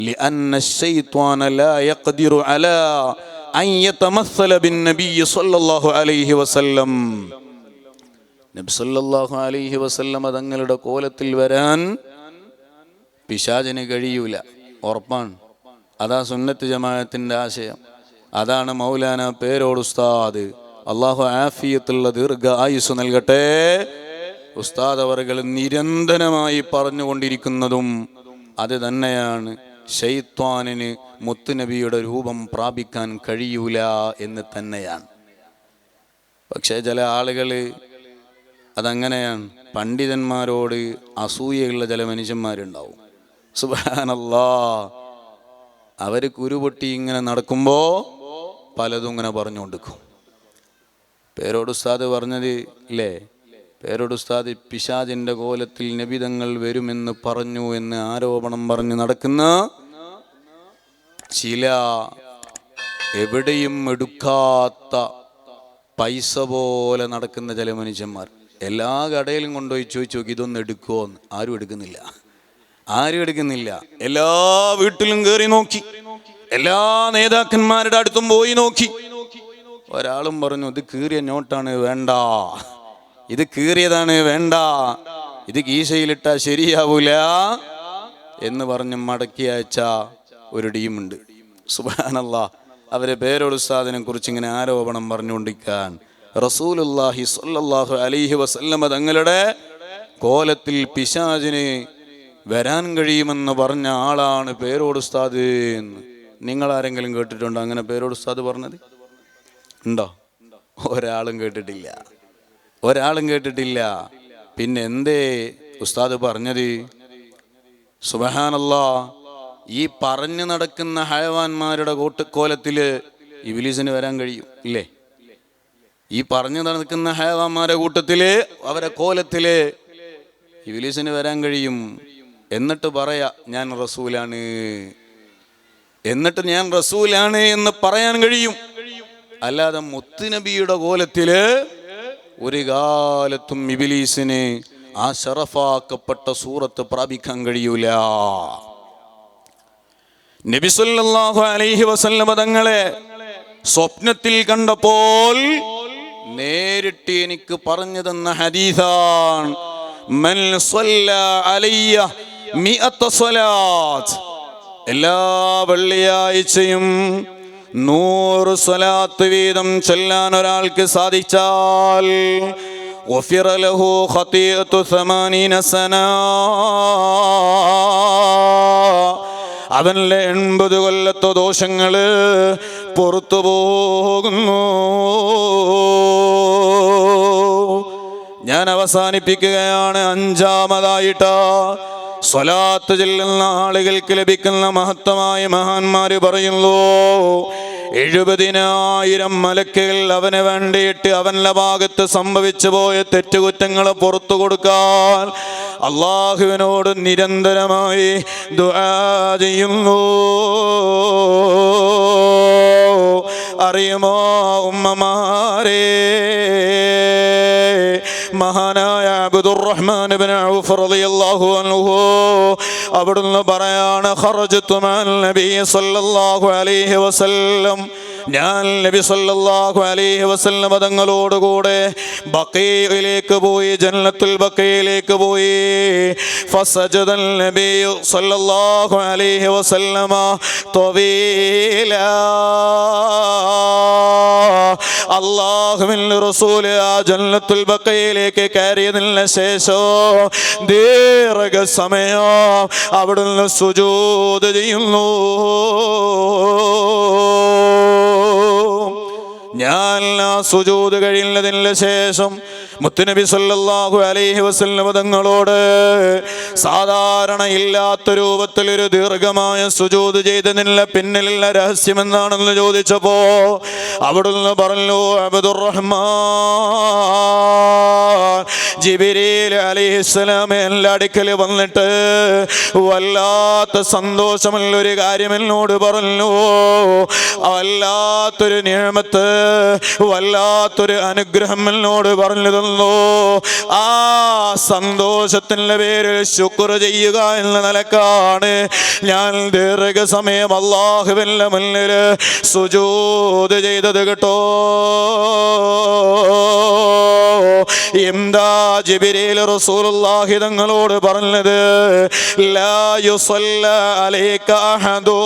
لأن الشيطان لا يقدر على أن يتمثل بالنبي صلى الله عليه وسلم. നബി സല്ലല്ലാഹു അലൈഹി വസല്ലം തങ്ങളുടെ കോലത്തിൽ വരാൻ പിശാചിന് കഴിയൂല, ഉറപ്പാണ്. അതാ സുന്നത്ത് ജമാഅത്തിന്റെ ആശയം. അതാണ് മൗലാന പേരോട് ഉസ്താദ്, അള്ളാഹു ആഫിയത്തുള്ള ദീർഘ ആയുസ് നൽകട്ടെ, ഉസ്താദ് അവറുകൾ നിരന്തരമായി പറഞ്ഞുകൊണ്ടിരിക്കുന്നതും അത് തന്നെയാണ്. ശൈത്വാനിന് മുത്തുനബിയുടെ രൂപം പ്രാപിക്കാൻ കഴിയൂല എന്ന് തന്നെയാണ്. പക്ഷേ ചില ആളുകൾ അതങ്ങനെയാണ്. പണ്ഡിതന്മാരോട് അസൂയയുള്ള ചില മനുഷ്യന്മാരുണ്ടാവും. സുബ്ഹാനല്ലാഹ്, അവർ കുരുപൊട്ടി ഇങ്ങനെ നടക്കുമ്പോൾ പലതും ഇങ്ങനെ പറഞ്ഞുകൊണ്ടിരിക്കും. പേരോട് ഉസ്താദ് പറഞ്ഞത് ഇല്ലേ, പേരോട് ഉസ്താദ് പിശാചിന്റെ കോലത്തിൽ നബിതങ്ങൾ വരുമെന്ന് പറഞ്ഞു എന്ന് ആരോപണം പറഞ്ഞ് നടക്കുന്ന ചില എവിടെയും എടുക്കാത്ത പൈസ പോലെ നടക്കുന്ന ചില മനുഷ്യന്മാർ. എല്ലാ കടയിലും കൊണ്ടുപോയി ചോദിച്ചു നോക്കി, ഇതൊന്നും എടുക്കുമോന്ന്. ആരും എടുക്കുന്നില്ല. എല്ലാ വീട്ടിലും കയറി നോക്കി, എല്ലാ നേതാക്കന്മാരുടെ അടുത്തും പോയി നോക്കി. ഒരാളും പറഞ്ഞു, ഇത് കീറിയ നോട്ടാണ്, വേണ്ട. ഇത് കീറിയതാണ്, വേണ്ട. ഇത് കീശയിലിട്ടാ ശരിയാവൂല എന്ന് പറഞ്ഞ് മടക്കി അയച്ച ഒരു ടീമുണ്ട്. സുബ്ഹാനല്ലാഹ്, അവരെ പേരോട് ഉസ്താദിനെ കുറിച്ച് ഇങ്ങനെ ആരോപണം പറഞ്ഞുകൊണ്ടിരിക്കാൻ. റസൂലുള്ളാഹി സ്വല്ലല്ലാഹു അലൈഹി വസല്ലം തങ്ങളുടെ കോലത്തിൽ പിശാചിന് വരാൻ കഴിയുമെന്ന് പറഞ്ഞ ആളാണ് പേരോട് ഉസ്താദ് എന്ന്. നിങ്ങൾ ആരെങ്കിലും കേട്ടിട്ടുണ്ടോ അങ്ങനെ പേരോട് ഉസ്താദ് പറഞ്ഞത്? ഉണ്ടോ? ഒരാളും കേട്ടിട്ടില്ല. പിന്നെ എന്തേ ഉസ്താദ് പറഞ്ഞത്? സുബ്ഹാനല്ലാഹ്, ഈ പറഞ്ഞു നടക്കുന്ന ഹയവാന്മാരുടെ കോലത്തില് ഇബ്ലീസിന് വരാൻ കഴിയും ഇല്ലേ? ഈ പറഞ്ഞു നടക്കുന്ന ഹയവാന്മാരുടെ കൂട്ടത്തില്, അവരെ കോലത്തില് ഇബ്ലീസിന് വരാൻ കഴിയും. എന്നിട്ട് പറയാ ഞാൻ റസൂലാണ് എന്ന് പറയാൻ കഴിയും. അല്ലാതെ മുത്തുനബിയുടെ കോലത്തില് ഒരു കാലത്തും ഇബ്ലീസിന് ആ ശറഫാക്കപ്പെട്ട സൂറത്ത് പ്രാപിക്കാൻ കഴിയൂല. നബി സല്ലല്ലാഹു അലൈഹി വസല്ലം തങ്ങളെ സ്വപ്നത്തിൽ കണ്ടപ്പോൾ നേരിട്ട് എനിക്ക് പറഞ്ഞു തന്ന ഹദീസാണ്, മൻ സ്വല്ലാ അലയ്യ മിഅത സ്വലാത്ത്, എല്ലാ വെള്ളിയാഴ്ചയും 100 സ്വലാത്ത് വീതം ചൊല്ലാൻ ഒരാൾക്ക് സാധിച്ചാൽ ഗുഫിറ ലഹു ഖതീഅതു 80 സന, അവന്റെ 80 കൊല്ലത്തെ ദോഷങ്ങള് പുറത്തു പോകുന്നു. ഞാൻ അവസാനിപ്പിക്കുകയാണ്. 5-ാമതായിട്ട് സ്വലാത്ത് ചൊല്ലുന്ന ആളുകൾക്ക് ലഭിക്കുന്ന മഹത്തമായ മഹാന്മാര് പറയുന്നു, 70,000 മലക്കുകൾ അവന് വേണ്ടിയിട്ട് അവന്റെ ഭാഗത്ത് സംഭവിച്ചു പോയ തെറ്റുകുറ്റങ്ങളെ പുറത്തു കൊടുക്കാൻ അള്ളാഹുവിനോട് നിരന്തരമായി ദുആ ചെയ്യുന്നു. അറിയുമോ ഉമ്മമാരെ, മഹാനായ അബ്ദുറഹ്മാൻ ഇബ്നു ഔഫ് റളിയല്ലാഹു അൻഹു അവിടുന്ന് പറയാണ്, ഖറജതു മഅൻ നബി സല്ലല്ലാഹു അലൈഹി വസല്ലം, ഞാൻ നബി സല്ലല്ലാഹു അലൈഹി വസല്ലം തങ്ങളോട് കൂടെ ബഖീഇലേക്ക് പോയി, ജന്നത്തുൽ ബഖീഇലേക്ക് പോയി. ഫസജദൽ നബി സല്ലല്ലാഹു അലൈഹി വസല്ലമ തവീല, അല്ലാഹുവിന്റെ റസൂൽ ആ ജന്നത്തുൽ ബഖീഇലേക്ക് കയറിയതിന് ശേഷം ദീർഘസമയം അവിടുന്ന് സുജൂദ് ചെയ്യുന്നു. ഞാൻ ആ സുജൂദ് കഴിയുന്നതിന് ശേഷം മുത്തുനബി സല്ലല്ലാഹു അലൈഹി വസല്ലം തങ്ങളോട് സാധാരണ ഇല്ലാത്ത രൂപത്തിൽ ഒരു ദീർഘമായ സുജൂദ് ചെയ്തതിനുള്ള പിന്നിലുള്ള രഹസ്യം എന്താണെന്ന് ചോദിച്ചപ്പോ അവിടുന്ന് പറഞ്ഞു, അബ്ദുറഹ്മാൻ, ജിബ്രീൽ അലൈഹിസ്സലാം എൻ്റെ അടുക്കൽ വന്നിട്ട് വല്ലാത്ത സന്തോഷമുള്ളൊരു കാര്യം എന്നോട് പറഞ്ഞു, വല്ലാത്തൊരു നിഅമത്ത്, വല്ലാത്തൊരു അനുഗ്രഹം എന്നോട് പറഞ്ഞു തന്നു. നൽകുന്നു. ആ സന്തോഷത്തിന്റെ പേരിൽ ശുക്ർ ചെയ്യുക എന്ന നിലക്കാണ് ഞാൻ ദീർഘസമയം അല്ലാഹുവിന്റെ മുന്നിൽ സുജൂദ് ചെയ്തത് കേട്ടോ. എന്താ ജിബ്രീൽ റസൂലുള്ളാഹി തങ്ങളോട് പറഞ്ഞത്? ലാ യുസല്ല അലൈക അഹദു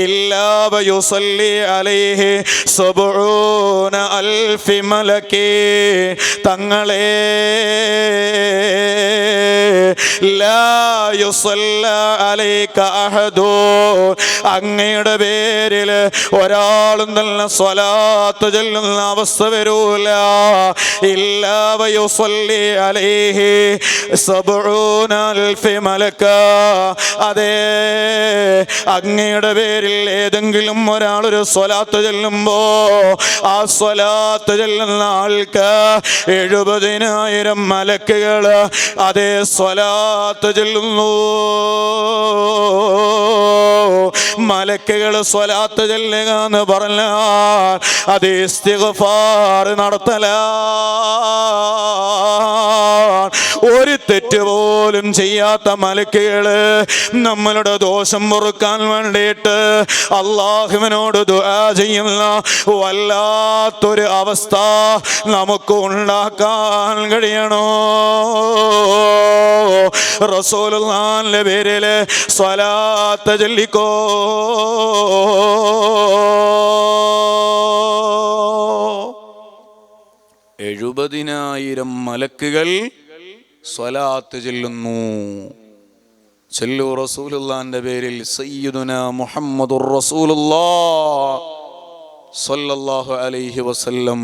ഇല്ലാ വയുസല്ലി അലൈഹി സബ്ഊന അൽഫി മലക്കി. തങ്ങളെ ലാ യുസല്ല അലൈക അഹദു, അങ്ങയുടെ പേരിൽ ഒരാളും നല്ല സ്വലാത്ത് ചൊല്ലുന്ന അവസ്ഥ വരൂല. ഇല്ലാ വയുസല്ലി അലൈഹി സബ്ഊന അൽഫി മലക. അതേ, അങ്ങയുടെ പേരിൽ ഏതെങ്കിലും ഒരാളൊരു സ്വലാത്ത് ചൊല്ലുമ്പോ ആ സ്വലാത്ത് ചൊല്ലുന്ന ആൾക്ക് 70,000 മലക്കുകൾ അതേ സ്വലാത്ത് ചൊല്ലുന്നു. മലക്കുകൾ സ്വലാത്ത് ചൊല്ലുക എന്ന് പറഞ്ഞാൽ അത് ഇസ്തിഗ്ഫാർ നടത്തല. ഒരു തെറ്റ് പോലും ചെയ്യാത്ത മലക്കുകള് നമ്മളുടെ ദോഷം പൊറുക്കാൻ വേണ്ടിയിട്ട് അള്ളാഹുവിനോട് ദുആ ചെയ്യുന്ന വല്ലാത്തൊരു അവസ്ഥ നമുക്ക് ഉണ്ടാക്കാൻ കഴിയണോ? റസൂലുള്ളാഹിന്റെ പേരിൽ സ്വലാത്ത് ചൊല്ലിക്കോ. 70,000 മലക്കുകൾ സ്വലാത്ത് ചൊല്ലുന്നു. ചൊല്ലു റസൂലുള്ളാഹിന്റെ പേരിൽ സയ്യിദുനാ മുഹമ്മദുർ റസൂലുള്ളാഹ് സ്വല്ലല്ലാഹു അലൈഹി വസല്ലം.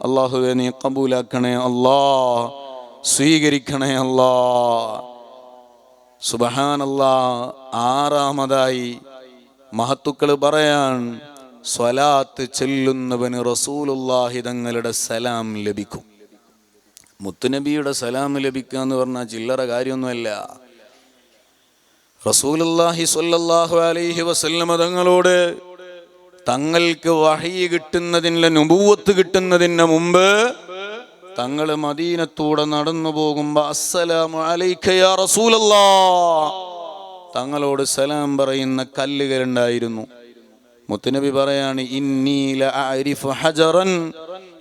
അല്ലാഹുവേ നീ കബൂലാക്കണേ അല്ലാഹ്, സ്വീകരിക്കണേ അല്ലാഹ്. സുബ്ഹാനല്ലാഹ്. ആറാമതായി മഹത്തുക്കൾ പറയാൻ, സ്വലാത്ത് ചെല്ലുന്നവന് റസൂലുള്ളാഹി തങ്ങളുടെ സലാം ലഭിക്കും. മുത്തുനബിയുടെ സലാം ലഭിക്കുക എന്ന് പറഞ്ഞാൽ ചില്ലറ കാര്യമൊന്നുമല്ല. റസൂലുള്ളാഹി സ്വല്ലല്ലാഹു അലൈഹി വസല്ലമ തങ്ങളോട് തങ്ങൾക്ക് വഹീ കിട്ടുന്നതിൻ്റെ, നുബുവത്ത് കിട്ടുന്നതിന് മുമ്പ് തങ്ങൾ മദീനത്തൂടെ നടന്നു പോകുമ്പോൾ അസ്സലാമു അലൈക യാ റസൂലല്ലാഹ് തങ്ങളോട് സലാം പറയുന്ന കല്ലുകളുണ്ടായിരുന്നു. മുത്തുനബി പറയാണ്, ഇന്നി ലഅരിഫു ഹജറൻ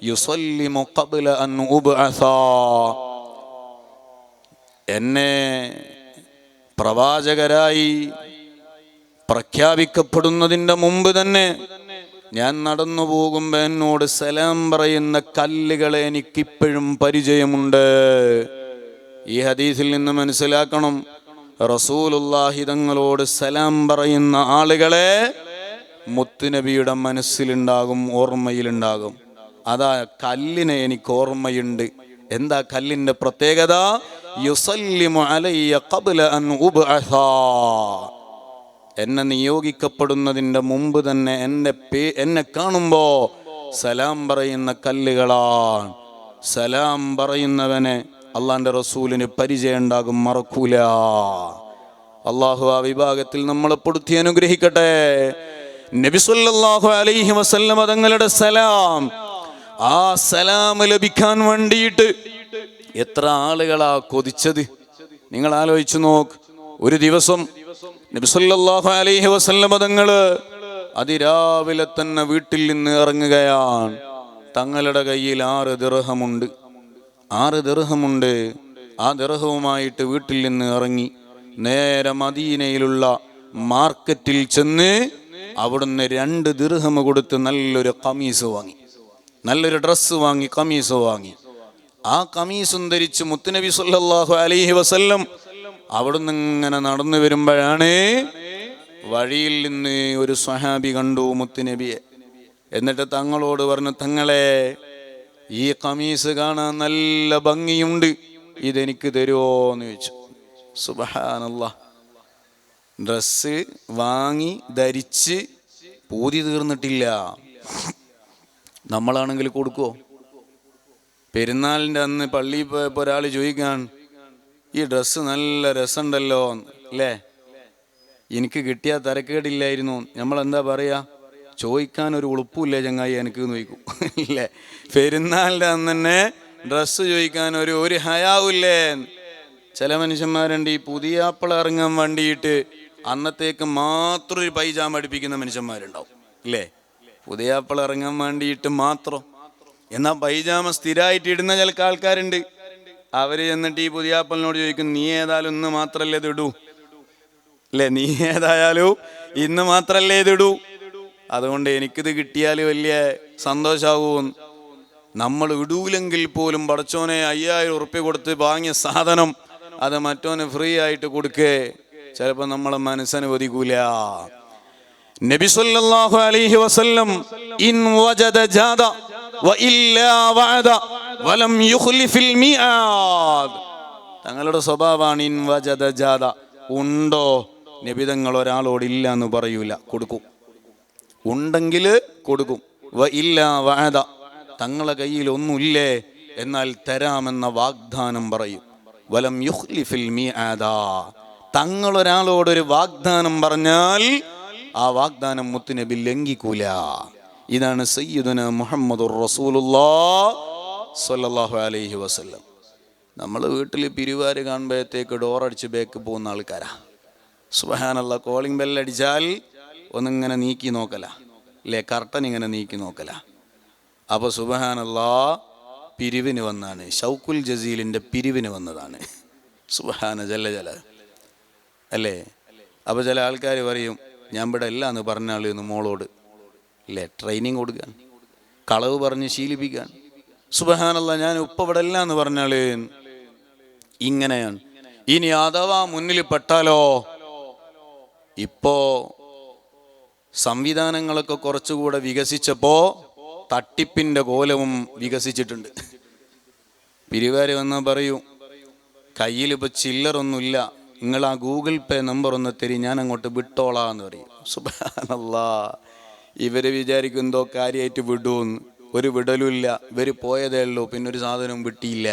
യുസല്ലിമു ഖബ്ല അൻ ഉബ്അസ. എന്നെ പ്രവാചകരായി പ്രഖ്യാപിക്കപ്പെടുന്നതിൻ്റെ മുമ്പ് തന്നെ ഞാൻ നടന്നു പോകുമ്പോൾ എന്നോട് സലാം പറയുന്ന കല്ലുകളെ എനിക്കിപ്പോഴും പരിചയമുണ്ട്. ഈ ഹദീസിൽ നിന്ന് മനസ്സിലാക്കണം, റസൂലുള്ളാഹി തങ്ങളോട് സലാം പറയുന്ന ആളുകളെ മുത്തുനബിയുടെ മനസ്സിലുണ്ടാകും, ഓർമ്മയിലുണ്ടാകും. അതാ കല്ലിനെ എനിക്ക് ഓർമ്മയുണ്ട്. എന്താ കല്ലിന്റെ പ്രത്യേകത? യുസല്ലിമു അലയ്യ ഖബ്ല അൻ ഉബ്അസ. എന്നെ നിയോഗിക്കപ്പെടുന്നതിൻ്റെ മുമ്പ് തന്നെ എന്നെ കാണുമ്പോ സലാം പറയുന്ന കല്ലുകളാണ്. സലാം പറയുന്നവനെ അള്ളാന്റെ റസൂലിന് പരിചയം ഉണ്ടാകും, മറക്കൂല. അള്ളാഹു ആ വിഭാഗത്തിൽ നമ്മളെ പെടുത്തി അനുഗ്രഹിക്കട്ടെ. നബി സല്ലല്ലാഹു അലൈഹി വസല്ലമ തങ്ങളുടെ സലാം, ആ സലാം ലഭിക്കാൻ വേണ്ടിയിട്ട് എത്ര ആളുകളാ കൊതിച്ചത്. നിങ്ങൾ ആലോചിച്ചു നോക്ക്. ഒരു ദിവസം നബി സല്ലല്ലാഹു അലൈഹി വസല്ലമ തങ്ങള് അതിരാവിലെ തന്നെ വീട്ടിൽ നിന്ന് ഇറങ്ങുകയാണ്. തങ്ങളുടെ കയ്യിൽ 6 ദിർഹമുണ്ട്. 6 ദിർഹമുണ്ട്. ആ ദിർഹവുമായിട്ട് വീട്ടിൽ നിന്ന് ഇറങ്ങി നേരെ മദീനയിലുള്ള മാർക്കറ്റിൽ ചെന്ന് അവിടുന്ന് 2 ദിർഹം കൊടുത്ത് നല്ലൊരു കമീസ് വാങ്ങി, നല്ലൊരു ഡ്രസ്സ് വാങ്ങി, കമീസ് വാങ്ങി. ആ കമീസും ധരിച്ച് മുത്തുനബി സല്ലല്ലാഹു അലൈഹി വസല്ലം അവിടുന്ന് ഇങ്ങനെ നടന്നു വരുമ്പോഴാണ് വഴിയിൽ നിന്ന് ഒരു സ്വഹാബി കണ്ടു മുത്തുനബിയെ. എന്നിട്ട് തങ്ങളോട് പറഞ്ഞു, തങ്ങളെ ഈ കമീസ് കാണാൻ നല്ല ഭംഗിയുണ്ട്, ഇതെനിക്ക് തരുമോ എന്ന് ചോദിച്ചു. സുബ്ഹാനല്ലാഹ്. ഡ്രസ്സ് വാങ്ങി ധരിച്ച് പൂതി തീർന്നിട്ടില്ല. നമ്മളാണെങ്കിൽ കൊടുക്കുവോ? പെരുന്നാളിൻ്റെ അന്ന് പള്ളിയിൽ പോയപ്പോൾ ഒരാൾ ചോദിക്കാൻ, ഈ ഡ്രസ്സ് നല്ല രസമുണ്ടല്ലോ അല്ലേ, എനിക്ക് കിട്ടിയാൽ തരക്കേടില്ലായിരുന്നു. നമ്മളെന്താ പറയുക? ചോദിക്കാൻ ഒരു ഉളുപ്പില്ലേ ചങ്ങായി എനിക്ക് നോക്കും ഇല്ലേ? പെരുന്നാളിൻ്റെ അന്ന് തന്നെ ഡ്രസ്സ് ചോദിക്കാൻ ഒരു ഹയാവില്ലേ? ചില മനുഷ്യന്മാരുണ്ട് ഈ പുതിയ ആപ്പിൾ ഇറങ്ങാൻ വേണ്ടിയിട്ട് അന്നത്തേക്ക് മാത്രം ഒരു പൈജാമ അടിപ്പിക്കുന്ന മനുഷ്യന്മാരുണ്ടാവും ഇല്ലേ? പുതിയ ആപ്പിൾ ഇറങ്ങാൻ വേണ്ടിയിട്ട് മാത്രം. എന്നാൽ പൈജാമ സ്ഥിരമായിട്ട് ഇടുന്ന ചില ആൾക്കാരുണ്ട്. അവര് എന്നിട്ട് ഈ പുതിയ ആപ്പിളിനോട് ചോദിക്കും, നീ ഏതായാലും ഇന്ന് മാത്രല്ലേ ഇത് ഇടൂ അല്ലേ? നീ ഏതായാലും ഇന്ന് മാത്രല്ലേ ഇത് ഇടൂ, അതുകൊണ്ട് എനിക്കിത് കിട്ടിയാൽ വലിയ സന്തോഷാവും. നമ്മൾ ഇടൂലെങ്കിൽ പോലും പടച്ചോനെ 5000 ഉറുപ്പ്യ കൊടുത്ത് വാങ്ങിയ സാധനം അത് മറ്റോന് ഫ്രീ ആയിട്ട് കൊടുക്കേ, ചിലപ്പോൾ നമ്മളെ മനസ്സനുവദിക്കൂല. നബി സല്ലല്ലാഹു അലൈഹി വസല്ലം ഇൻ വജദ ജാദ വഇല്ലാ വഅദ വലം യുഖ്ലിഫിൽ മിആദ്. തങ്ങളുടെ സ്വഭാവമാണ് ഇൻ വജദ ജാദ. ഉണ്ടോ നബി തങ്ങൾ ഒരാളോട് ഇല്ല എന്ന് പറയൂല, കൊടുക്കും. ഉണ്ടെങ്കിൽ കൊടുക്കും. വഇല്ലാ വഅദ, തങ്ങളെ കയ്യിൽ ഒന്നുമില്ലേ എന്നാൽ തരാമെന്ന വാഗ്ദാനം പറയും. വലം യുഖ്ലിഫിൽ മിആദ, തങ്ങളൊരാളോടൊരു വാഗ്ദാനം പറഞ്ഞാൽ ആ വാഗ്ദാനം മുത്തുനബി ലംഘിക്കൂല. ഇതാണ് സയ്യിദുനാ മുഹമ്മദുർ റസൂലുള്ളാഹ് സ്വല്ലല്ലാഹു അലൈഹി വസല്ലം. നമ്മൾ വീട്ടിൽ പിരിവാര് കാണുമ്പോഴത്തേക്ക് ഡോറടിച്ച് ബേക്ക് പോകുന്ന ആൾക്കാരാ. സുബ്ഹാനല്ലാഹ്, കോളിംഗ് ബെല്ലടിച്ചാൽ ഒന്നിങ്ങനെ നീക്കി നോക്കല അല്ലേ? കർട്ടൻ ഇങ്ങനെ നീക്കി നോക്കല. അപ്പോൾ സുബ്ഹാനല്ലാഹ് പിരിവിന് വന്നാണ്, ഷൗക്കുൽ ജസീലിൻ്റെ പിരിവിന് വന്നതാണ്. സുബ്ഹാന ജല്ല ജല അല്ലേ? അപ്പോൾ ചില ആൾക്കാർ പറയും, ഞാൻ ഇവിടെ അല്ല എന്ന് പറഞ്ഞാൽ ഒന്ന് മോളോട് അല്ലേ? ട്രെയിനിങ് കൊടുക്കാൻ, കളവ് പറഞ്ഞ് ശീലിപ്പിക്കാൻ. സുബ്ഹാനല്ലാഹ്, ഞാൻ ഇപ്പം ഇവിടെ അല്ല എന്ന് പറഞ്ഞാൽ ഇങ്ങനെയാണ്. ഇനി അഥവാ മുന്നിൽ പെട്ടാലോ? ഇപ്പോ സംവിധാനങ്ങളൊക്കെ കുറച്ചുകൂടെ വികസിച്ചപ്പോ തട്ടിപ്പിന്റെ കോലവും വികസിച്ചിട്ടുണ്ട്. പിരിവാര് വന്നാൽ പറയൂ, കയ്യിൽ ഇപ്പൊ ചില്ലറൊന്നുമില്ല, നിങ്ങൾ ആ ഗൂഗിൾ പേ നമ്പർ ഒന്ന് തരി, ഞാൻ അങ്ങോട്ട് വിട്ടോളാന്ന് പറയും. സുബ്ഹാനല്ലാഹ്, ഇവര് വിചാരിക്കും എന്തോ കാര്യമായിട്ട് വിടൂന്ന്. ഒരു വിടലുമില്ല, ഇവര് പോയതേ ഉള്ളൂ, പിന്നെ ഒരു സാധനവും വിട്ടിയില്ല.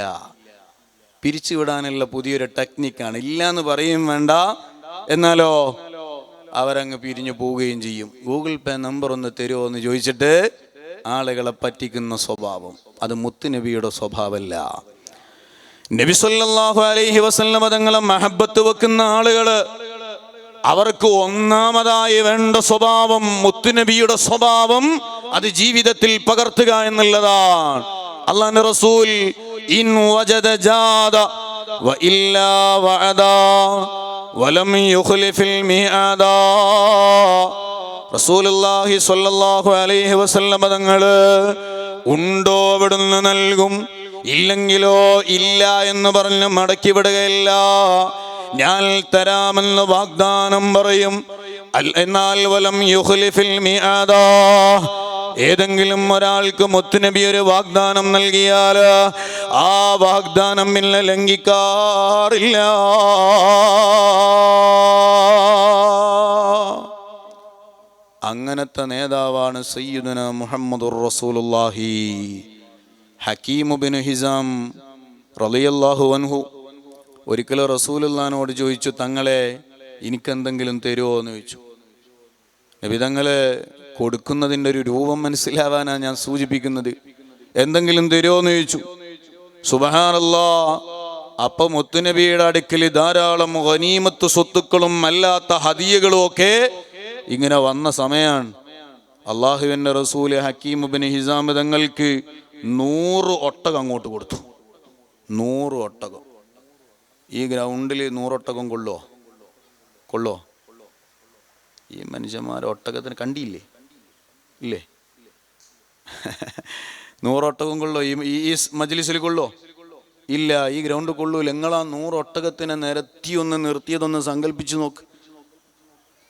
പിരിച്ചു വിടാനുള്ള പുതിയൊരു ടെക്നിക്കാണ്. ഇല്ല എന്ന് പറയും വേണ്ട, എന്നാലോ അവരങ്ങ് പിരിഞ്ഞു പോവുകയും ചെയ്യും. ഗൂഗിൾ പേ നമ്പർ ഒന്ന് തരുമോ എന്ന് ചോദിച്ചിട്ട് ആളുകളെ പറ്റിക്കുന്ന സ്വഭാവം, അത് മുത്തുനബിയുടെ സ്വഭാവമല്ല. നബി സല്ലല്ലാഹു അലൈഹി വസല്ലം തങ്ങളെ മഹബത്ത് വെക്കുന്ന ആളുകള്, അവർക്ക് ഒന്നാമതായി വേണ്ട സ്വഭാവം മുത്തുനബിയുടെ സ്വഭാവം അത് ജീവിതത്തിൽ പകർത്തുക എന്നുള്ളതാണ്. അല്ലാഹുവിന്റെ റസൂൽ ഇൻ വജദ ജാദ വഇല്ലാ വഅദ വലം യുഖ്ലിഫിൽ മിആദ. റസൂലുള്ളാഹി സ്വല്ലല്ലാഹു അലൈഹി വസല്ലം തങ്ങള് ഉണ്ടോ അവിടുന്ന് നൽകും, ഇല്ലെങ്കിലോ ഇല്ല എന്ന് പറഞ്ഞ് മടക്കി വിടുകയില്ല. ഞാൻ തരാമെന്ന് വാഗ്ദാനം പറയും. എന്നാൽ വലം യുഖ്ലിഫിൽ മിആദ, ഏതെങ്കിലും ഒരാൾക്ക് മുത്തുനബി ഒരു വാഗ്ദാനം നൽകിയാൽ ആ വാഗ്ദാനം പിന്നെ ലംഘിക്കാറില്ല. അങ്ങനത്തെ നേതാവാണ് സയ്യിദുനാ മുഹമ്മദുർ റസൂലുള്ളാഹി. ഹക്കീം ഇബ്നു ഹിസാം റളിയല്ലാഹു അൻഹു ഒരിക്കലും റസൂലുള്ളാഹിനോട് ചോദിച്ചു, തങ്ങളെ എനിക്കെന്തെങ്കിലും തരുമോ എന്ന് ചോദിച്ചു. നബി തങ്ങള് കൊടുക്കുന്നതിൻ്റെ ഒരു രൂപം മനസ്സിലാവാനാണ് ഞാൻ സൂചിപ്പിക്കുന്നത്. എന്തെങ്കിലും തരുമോ എന്ന് ചോദിച്ചു. സുബ്ഹാനല്ലാഹ്, അപ്പൊ മുത്തുനബിയുടെ അടുക്കൽ ധാരാളം ഗനീമത്ത് സ്വത്തുക്കളും അല്ലാത്ത ഹദിയകളും ഒക്കെ ഇങ്ങനെ വന്ന സമയമാണ്. അള്ളാഹുവിൻ്റെ റസൂൽ ഹക്കീം ഇബ്നു ഹിസാം തങ്ങൾക്ക് 100 ഒട്ടകം അങ്ങോട്ട് കൊടുത്തു. 100 ഒട്ടകം. ഈ ഗ്രൗണ്ടിൽ 100 ഒട്ടകം കൊള്ളോ? ഈ മനുഷ്യന്മാർ ഒട്ടകത്തിന് കണ്ടിയില്ലേ? ഇല്ലേ? 100 ഒട്ടകം കൊള്ളോ? ഈ മജ്ലിസിൽ കൊള്ളോ? ഇല്ല, ഈ ഗ്രൗണ്ട് കൊള്ളൂല. നിങ്ങളാ 100 ഒട്ടകത്തിനെ നിരത്തി ഒന്ന് നിർത്തിയതൊന്ന് സങ്കല്പിച്ചു നോക്ക്.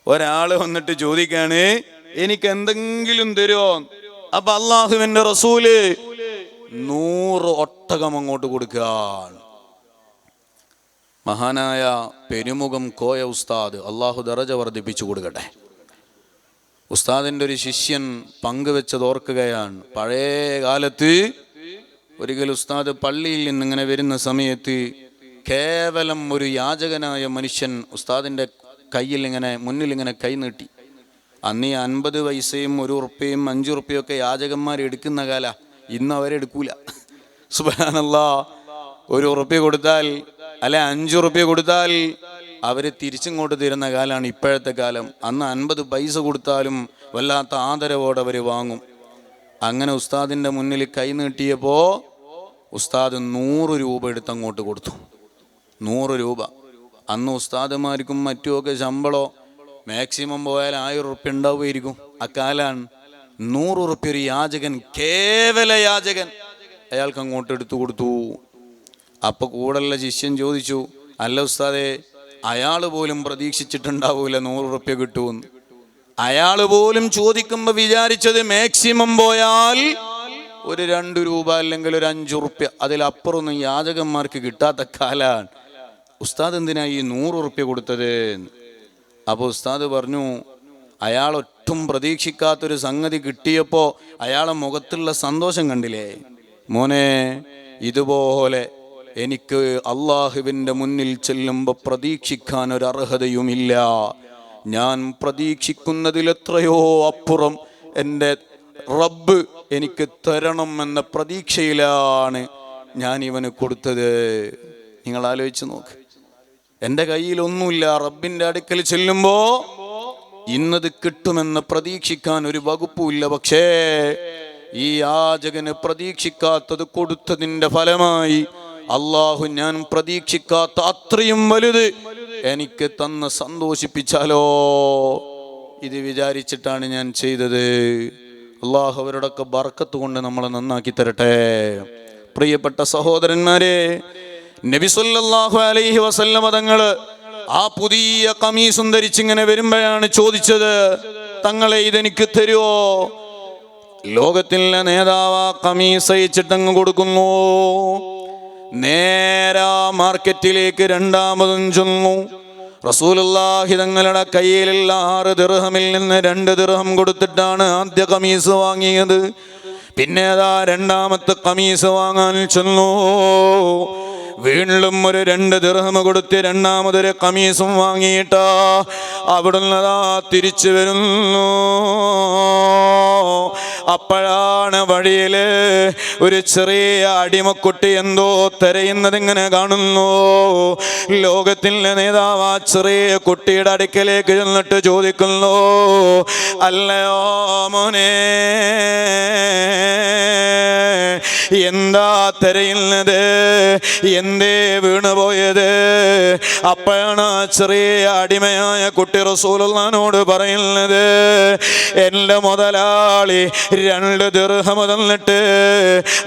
ഒരാള് വന്നിട്ട് ചോദിക്കാണ്, എനിക്ക് എന്തെങ്കിലും തരുമോ? അപ്പൊ അള്ളാഹുവിന്റെ റസൂല് 100 ഒട്ടകം അങ്ങോട്ട് കൊടുക്കാൻ. മഹാനായ പെരുമുഖം കോയ ഉസ്താദ്, അള്ളാഹു ദറജ വർദ്ധിപ്പിച്ചു കൊടുക്കട്ടെ, ഉസ്താദിൻ്റെ ഒരു ശിഷ്യൻ പങ്കുവെച്ചത് ഓർക്കുകയാണ്. പഴയ കാലത്ത് ഒരിക്കൽ ഉസ്താദ് പള്ളിയിൽ നിന്നിങ്ങനെ വരുന്ന സമയത്ത് കേവലം ഒരു യാചകനായ മനുഷ്യൻ ഉസ്താദിൻ്റെ കയ്യിൽ ഇങ്ങനെ മുന്നിൽ ഇങ്ങനെ കൈ നീട്ടി. അന്ന് ഈ 50 പൈസയും 1 ഉറുപ്പ്യയും 5 ഉറുപ്പ്യയും ഒക്കെ യാചകന്മാർ എടുക്കുന്ന കാല. ഇന്ന് അവരെടുക്കൂല. സുബ്ഹാനല്ലാഹ്. 1 ഉറുപ്പ്യ കൊടുത്താൽ അല്ലെ 5 ഉറുപ്പ്യ കൊടുത്താൽ അവര് തിരിച്ചിങ്ങോട്ട് തരുന്ന കാലമാണ് ഇപ്പോഴത്തെ കാലം. അന്ന് 50 പൈസ കൊടുത്താലും വല്ലാത്ത ആദരവോടെ അവർ വാങ്ങും. അങ്ങനെ ഉസ്താദിൻ്റെ മുന്നിൽ കൈ നീട്ടിയപ്പോൾ ഉസ്താദ് 100 രൂപ എടുത്ത് അങ്ങോട്ട് കൊടുത്തു. 100 രൂപ. അന്ന് ഉസ്താദുമാർക്കും മറ്റുമൊക്കെ ശമ്പളം മാക്സിമം പോയാൽ 1000 ഉറുപ്പ്യ ഉണ്ടാവുമായിരിക്കും. അക്കാലാണ് 100 ഉറുപ്പ്യ ഒരു യാചകൻ, കേവല യാചകൻ, അയാൾക്ക് അങ്ങോട്ട് എടുത്തു കൊടുത്തു. അപ്പൊ കൂടെയുള്ള ശിഷ്യൻ ചോദിച്ചു, അല്ല ഉസ്താദേ, അയാൾ പോലും പ്രതീക്ഷിച്ചിട്ടുണ്ടാവൂല 100 ഉറുപ്പ്യ കിട്ടുമെന്ന്. അയാൾ പോലും ചോദിക്കുമ്പോൾ വിചാരിച്ചത് മാക്സിമം പോയാൽ ഒരു 2 രൂപ അല്ലെങ്കിൽ ഒരു 5 ഉറുപ്പ്യ, അതിലപ്പുറമൊന്നും യാചകന്മാർക്ക് കിട്ടാത്ത കാലാണ്. ഉസ്താദ് എന്തിനാ ഈ 100 ഉറുപ്പ്യ കൊടുത്തത്? അപ്പോൾ ഉസ്താദ് പറഞ്ഞു, അയാൾ ഒട്ടും പ്രതീക്ഷിക്കാത്തൊരു സംഗതി കിട്ടിയപ്പോൾ അയാളെ മുഖത്തുള്ള സന്തോഷം കണ്ടില്ലേ മോനെ, ഇതുപോലെ എനിക്ക് അള്ളാഹുവിൻ്റെ മുന്നിൽ ചെല്ലുമ്പോൾ പ്രതീക്ഷിക്കാൻ ഒരു അർഹതയുമില്ല. ഞാൻ പ്രതീക്ഷിക്കുന്നതിലെത്രയോ അപ്പുറം എൻ്റെ റബ്ബ് എനിക്ക് തരണം എന്ന പ്രതീക്ഷയിലാണ് ഞാൻ ഇവന് കൊടുത്തത്. നിങ്ങൾ ആലോചിച്ച് നോക്ക്. എൻ്റെ കയ്യിലൊന്നുമില്ല, റബ്ബിൻ്റെ അടുക്കൽ ചെല്ലുമ്പോൾ ഇന്നത് കിട്ടുമെന്ന് പ്രതീക്ഷിക്കാൻ ഒരു വകുപ്പുമില്ല. പക്ഷേ ഈ യാചകന് പ്രതീക്ഷിക്കാത്തത് കൊടുത്തതിൻ്റെ ഫലമായി അള്ളാഹു ഞാൻ പ്രതീക്ഷിക്കാത്ത അത്രയും വലുത് എനിക്ക് തന്ന് സന്തോഷിപ്പിച്ചാലോ, ഇത് വിചാരിച്ചിട്ടാണ് ഞാൻ ചെയ്തത്. അള്ളാഹു അവരുടെയൊക്കെ ബർക്കത്ത് കൊണ്ട് നമ്മളെ നന്നാക്കി തരട്ടെ. പ്രിയപ്പെട്ട സഹോദരന്മാരെ, നബി സല്ലല്ലാഹു അലൈഹി വസല്ലമ തങ്ങൾ ആ പുതിയ ഖമീസും ധരിച്ചിങ്ങനെ വരുമ്പോഴാണ് ചോദിച്ചത്, തങ്ങളെ ഇതെനിക്ക് തരുമോ? ലോകത്തിലെ നേതാവ് ഖമീസ് അയച്ചിട്ടങ്ങ് കൊടുക്കുന്നു. നേരാ മാർക്കറ്റിലേക്ക് രണ്ടാമതും ചെന്നു. റസൂലുള്ളാഹി തങ്ങളുടെ കയ്യിലുള്ള 6 ദിർഹമിൽ നിന്ന് 2 ദിർഹം കൊടുത്തിട്ടാണ് ആദ്യ ഖമീസ് വാങ്ങിയത്. പിന്നെ അതാ രണ്ടാമത്തെ ഖമീസ് വാങ്ങാൻ ചെന്നു. വീണ്ടും ഒരു 2 ദിർഹം കൊടുത്ത് രണ്ടാമതൊരു ഖമീസും വാങ്ങിയിട്ടാ അവിടുന്ന് അതാ തിരിച്ചു വരുന്നു. അപ്പോഴാണ് വഴിയില് ഒരു ചെറിയ അടിമക്കുട്ടി എന്തോ തിരയുന്നത് ഇങ്ങനെ കാണുന്നു. ലോകത്തിലെ നേതാവ് ആ ചെറിയ കുട്ടിയുടെ അടുക്കലേക്ക് ചെന്നിട്ട് ചോദിക്കുന്നു, അല്ലയോ മോനെ, എന്താ തിരയുന്നത്? എന്തേ വീണുപോയത്? അപ്പോഴാണ് ആ ചെറിയ അടിമയായ കുട്ടി റസൂലുള്ളാഹിനോട് പറയുന്നത്, എൻ്റെ മുതലാളി 2 ദിർഹം തന്നിട്ട്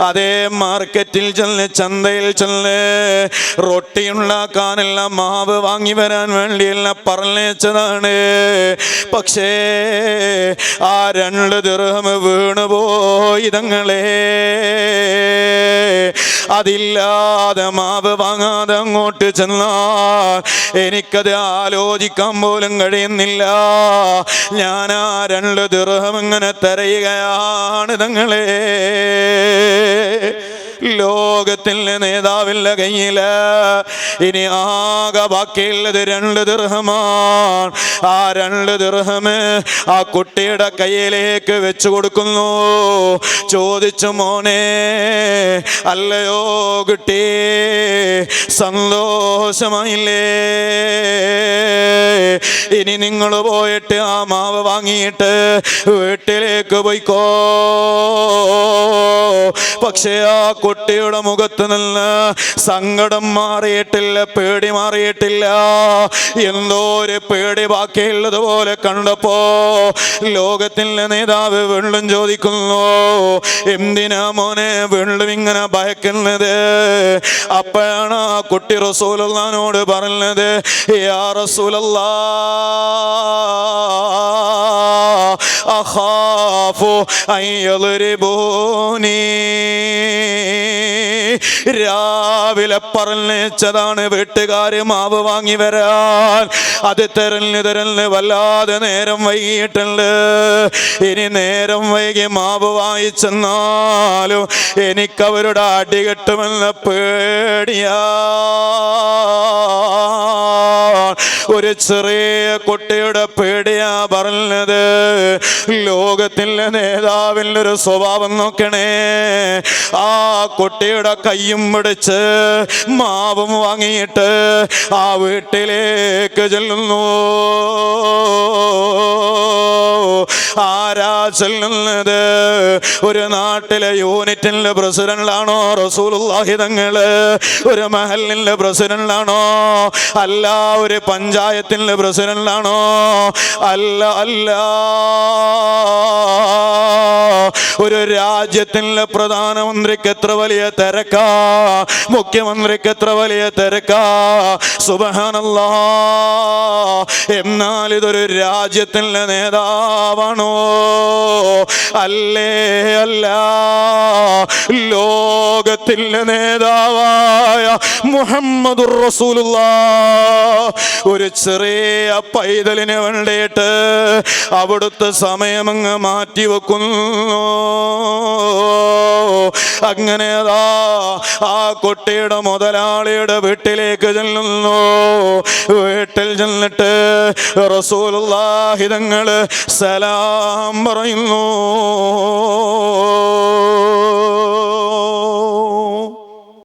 അതേ മാർക്കറ്റിൽ ചെന്ന്, ചന്തയിൽ ചെന്ന് റൊട്ടി ഉണ്ടാക്കാനുള്ള മാവ് വാങ്ങി വരാൻ വേണ്ടിയെല്ലാം പറഞ്ഞതാണ്. പക്ഷേ ആ 2 ദിർഹം വീണുപോയി തങ്ങളെ. അതില്ലാതെ മാവ് വാങ്ങാതെ അങ്ങോട്ട് ചെന്നാൽ എനിക്കത് ആലോചിക്കാൻ പോലും കഴിയുന്നില്ല. ഞാൻ ആ 2 ദിർഹം ഇങ്ങനെ തിരയുകയാണ് തങ്ങളെ. ലോകത്തിലെ നേതാവിൻ്റെ കയ്യില് ഇനി ആകെ ബാക്കിയുള്ളത് 2 ദിർഹമാണ്. ആ 2 ദിർഹം ആ കുട്ടിയുടെ കയ്യിലേക്ക് വെച്ചു കൊടുക്കുന്നു. ചോദിച്ചു, മോനെ, അല്ലയോ കുട്ടി, സന്തോഷമായില്ലേ? ഇനി നിങ്ങൾ പോയിട്ട് ആ മാവ് വാങ്ങിയിട്ട് വീട്ടിലേക്ക് പോയിക്കോ. പക്ഷേ ആ കുട്ടിയുടെ മുഖത്ത് നിന്ന് സങ്കടം മാറിയിട്ടില്ല, പേടി മാറിയിട്ടില്ല. എന്തോ ഒരു പേടി ബാക്കിയുള്ളത് പോലെ കണ്ടപ്പോ ലോകത്തിലെ നേതാവ് വീണ്ടും ചോദിക്കുന്നു, എന്തിനാ മോനെ വീണ്ടും ഇങ്ങനെ ഭയക്കുന്നത്? അപ്പോഴാണ് ആ കുട്ടി റസൂലുള്ളാഹിനോട് പറഞ്ഞത്, യാ റസൂലല്ലാഹ്, അഖാഫു അൻ യദ്രിബൂനി. രാവിലെ പറഞ്ഞതാണ് വീട്ടുകാര് മാവ് വാങ്ങി വരാൻ. അത് തെരഞ്ഞ് വല്ലാതെ നേരം വൈകിട്ടുണ്ട്. ഇനി നേരം വൈകി മാവ് വാങ്ങിച്ചെന്നാലും എനിക്കവരുടെ അടി കിട്ടുമെന്ന പേടിയാ. ഒരു ചെറിയ കുട്ടിയുടെ പേടിയാ പറഞ്ഞത്. ലോകത്തിലെ നേതാവിൻ്റെ ഒരു സ്വഭാവം നോക്കണേ. ആ കുട്ടിയുടെ കയ്യും പിടിച്ച് മാവും വാങ്ങിയിട്ട് ആ വീട്ടിലേക്ക് ചെല്ലുന്നു. ആരാ ചെല്ലുന്നത്? ഒരു നാട്ടിലെ യൂണിറ്റിലെ പ്രസിഡന്റാണോ റസൂലുള്ളാഹി തങ്ങള്? ഒരു മഹലിലെ പ്രസിഡന്റാണോ? അല്ല. ഒരു പഞ്ചായത്തിലെ പ്രസിഡന്റാണോ? അല്ല. അല്ല. ഒരു രാജ്യത്തിലെ പ്രധാനമന്ത്രിക്ക് എത്ര വലിയ തിരക്കാ, മുഖ്യമന്ത്രിക്ക് എത്ര വലിയ തിരക്കാ. സുബ്ഹാനല്ലാഹ്. എന്നാൽ ഇതൊരു രാജ്യത്തിലെ നേതാവാണോ? അല്ലേ? അല്ല. ലോകത്തിലെ നേതാവായ മുഹമ്മദുർ റസൂലുള്ളാഹ് ഒരു ചെറിയ പൈതലിന് വേണ്ടിയിട്ട് അവിടുത്തെ സമയമങ്ങ് മാറ്റിവെക്കുന്നു. അങ്ങനെ ആ കുട്ടിയുടെ മുതലാളിയുടെ വീട്ടിലേക്ക് ചെല്ലുന്നു. വീട്ടിൽ ചെന്നിട്ട് റസൂലുള്ളാഹി തങ്ങൾ സലാം പറയുന്നു.